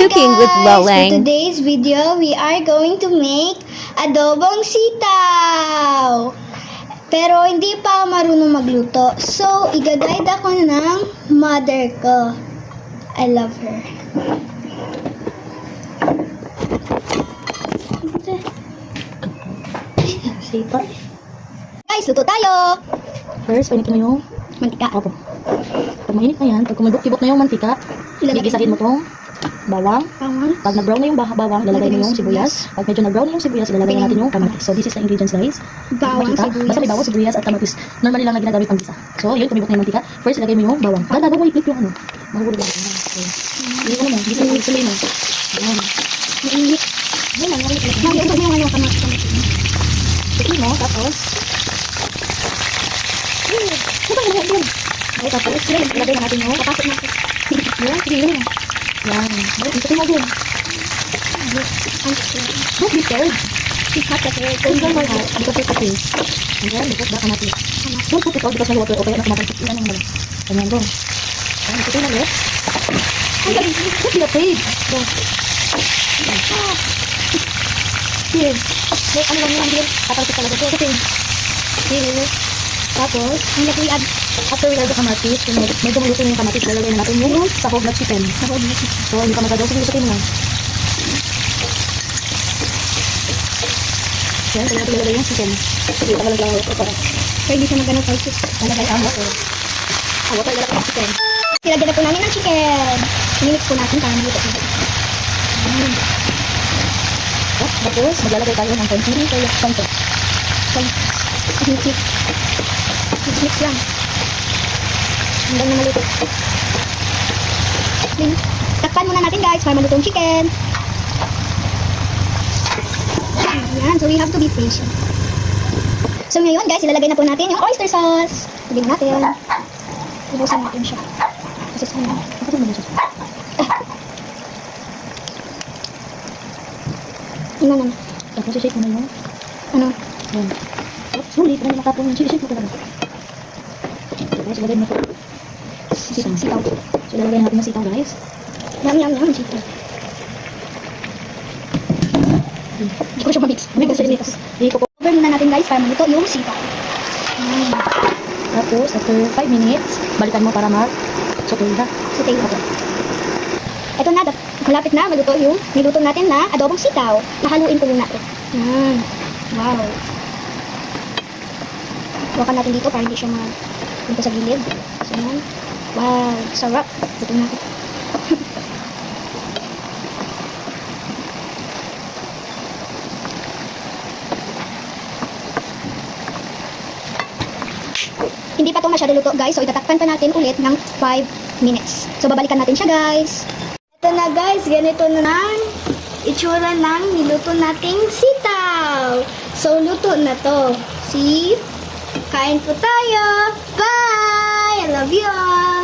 Cooking with For Lolang. today's video, we are going to make adobong sitaw. Pero hindi pa ako marunong magluto. So, i-guide ako ng mother ko. I love her. Sita. Guys, luto tayo! First, painitin mo yung Mantika. opo. Pag mainit na yan, pag kumulubok na yung mantika, gigisahin mo tong bawang. Bawang. Pag nag-brown na yung bawang, ilalagay mo yung sibuyas. Pag medyo nag-brown na yung sibuyas, ilalagay na natin yung kamatis. So, this is the ingredients, guys. Bawang, Makita, sibuyas. basta may bawang, sibuyas, at kamatis. Normally lang na ginagamit pang gisa. So, yun, kumibok na yung mantika. First, ilagay mo yung bawang. Bago mo i-flip yung ano. Mahulog lang. So, hindi mo naman. Dito mo isuloy mo. Ayan. Mainit. Yun lang. Mag-iusap mo yung ano, kamatis. Isuloy mo, tapos. Okay, tapos, ilagay na natin yung Papasok natin. yan, sige yun. Yan. Isuloy mo din. Don't be scared. It's hot kasi. Don't go my heart because it's okay. And then, because baka natin. Don't put it all because may water okay na kumakalipit. Yan ang mga. Ganyan, go. Yan, isuloy na ulit. Don't be afraid. Go. Here. May ano lang yun, here. Tatalapit talaga. So, okay. Here. Tapos, after we add the kamatis, kung medyo maluto na yung kamatis, lalagay na natin yung sahog na chicken. Sahog na chicken. So, hindi pa magagawa. Sige, isuloy mo lang. Yan, kaya natin lalagay yung chicken. Sige, tagalog lang ako para. So, hindi siya magano spices. Lalagay ang water. Ang water, lalagay ang chicken. Ilagyan na po namin ng chicken. Minix po natin para maluto po. Tapos, maglalagay tayo ng konti ng santo. Mix lang. Hanggang na maluto. Then, takpan muna natin guys para maluto ang chicken. Ayan, so we have to be patient. So ngayon guys, ilalagay na po natin yung oyster sauce. Lagyan natin. Ubusan natin siya. Kasi sa mga. Kapag mo siya. Ano na. Tapos, i-shake mo na yung. Ano? Yan. Slowly, para makapong yung shake mo talaga. Tapos, ilagay mo ito. Sitaw. So, ilalagay natin yung sitaw, guys. Yum. Chicken. Hindi ko siya ma-mix. May kasi mix. Cover muna natin guys para maluto yung sitaw. Tapos, after 5 minutes, balikan mo para mag-sotoy na. Sotayin ako. Ito na, malapit na maluto yung niluto natin na adobong sitaw. Nahaluin ko muna ito. Yan. Wow. Huwakan natin dito para hindi siya punta sa gilid. So, yan. Wow. Sarap. Luto na ito. Hindi pa ito masyado luto guys. So, itatakpan pa natin ulit ng 5 minutes. So, babalikan natin siya guys. Ito na guys. Ganito na itsura ng niluto nating sitaw. So, luto na to. See? Kain po tayo. Bye! I love you all!